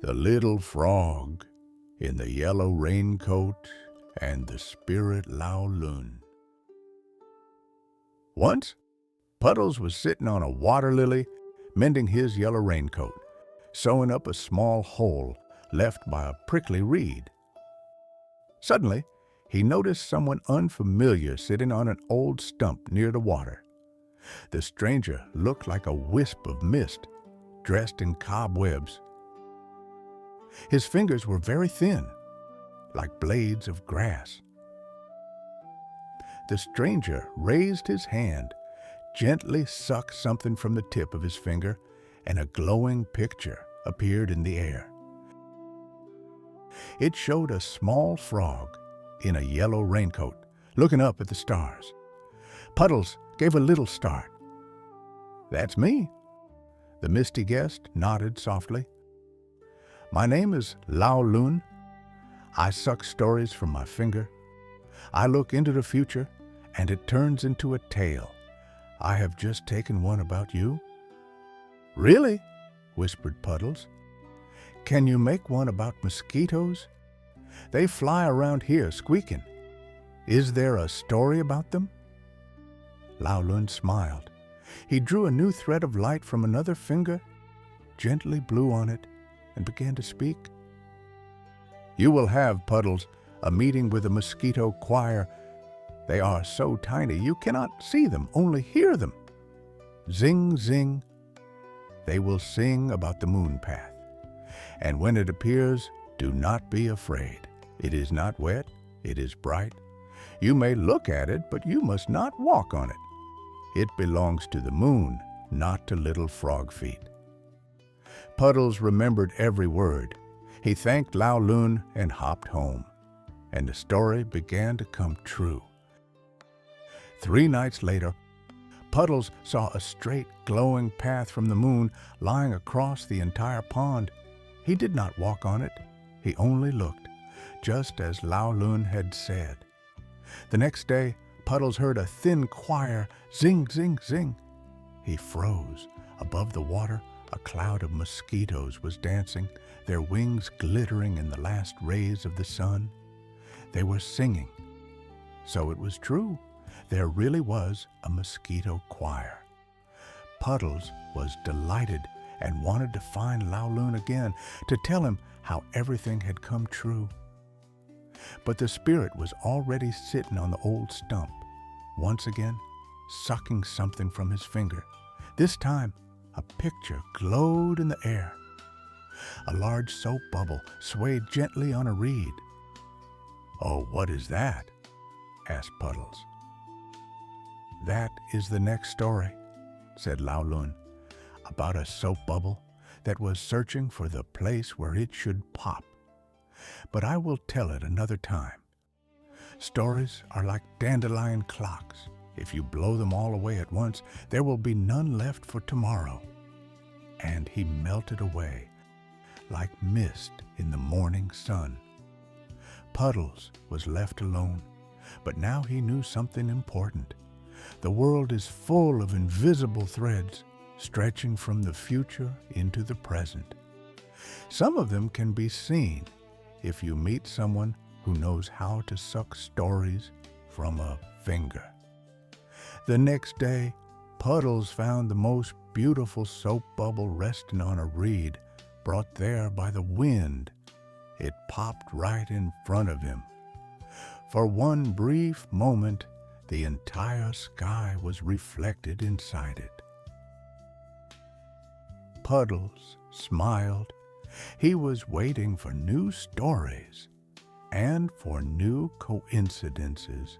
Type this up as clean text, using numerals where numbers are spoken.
The Little Frog in the Yellow Raincoat and the Spirit Lao-Lun. Once, Puddles was sitting on a water lily, mending his yellow raincoat, sewing up a small hole left by a prickly reed. Suddenly, he noticed someone unfamiliar sitting on an old stump near the water. The stranger looked like a wisp of mist, dressed in cobwebs. His fingers were very thin, like blades of grass. The stranger raised his hand, gently sucked something from the tip of his finger, and a glowing picture appeared in the air. It showed a small frog in a yellow raincoat, looking up at the stars. Puddles gave a little start. "That's me." The misty guest nodded softly. "My name is Lao-Lun. I suck stories from my finger. I look into the future, and it turns into a tale. I have just taken one about you." "Really?" whispered Puddles. "Can you make one about mosquitoes? They fly around here squeaking. Is there a story about them?" Lao-Lun smiled. He drew a new thread of light from another finger, gently blew on it, and began to speak. "You will have, Puddles, a meeting with a mosquito choir. They are so tiny you cannot see them, only hear them. Zing, zing. They will sing about the moon path. And when it appears, do not be afraid. It is not wet, it is bright. You may look at it, but you must not walk on it. It belongs to the moon, not to little frog feet." Puddles remembered every word. He thanked Lao-Lun and hopped home, and the story began to come true. 3 nights later, Puddles saw a straight, glowing path from the moon lying across the entire pond. He did not walk on it. He only looked, just as Lao-Lun had said. The next day, Puddles heard a thin choir, zing, zing, zing. He froze. Above the water, a cloud of mosquitoes was dancing, their wings glittering in the last rays of the sun. They were singing. So it was true. There really was a mosquito choir. Puddles was delighted and wanted to find Lao-Lun again to tell him how everything had come true. But the spirit was already sitting on the old stump, once again sucking something from his finger. This time, a picture glowed in the air. A large soap bubble swayed gently on a reed. "Oh, what is that?" asked Puddles. "That is the next story," said Lao-Lun, "about a soap bubble that was searching for the place where it should pop. But I will tell it another time. Stories are like dandelion clocks. If you blow them all away at once, there will be none left for tomorrow." And he melted away like mist in the morning sun. Puddles was left alone, but now he knew something important. The world is full of invisible threads stretching from the future into the present. Some of them can be seen if you meet someone who knows how to suck stories from a finger. The next day, Puddles found the most beautiful soap bubble resting on a reed, brought there by the wind. It popped right in front of him. For one brief moment, the entire sky was reflected inside it. Puddles smiled. He was waiting for new stories and for new coincidences.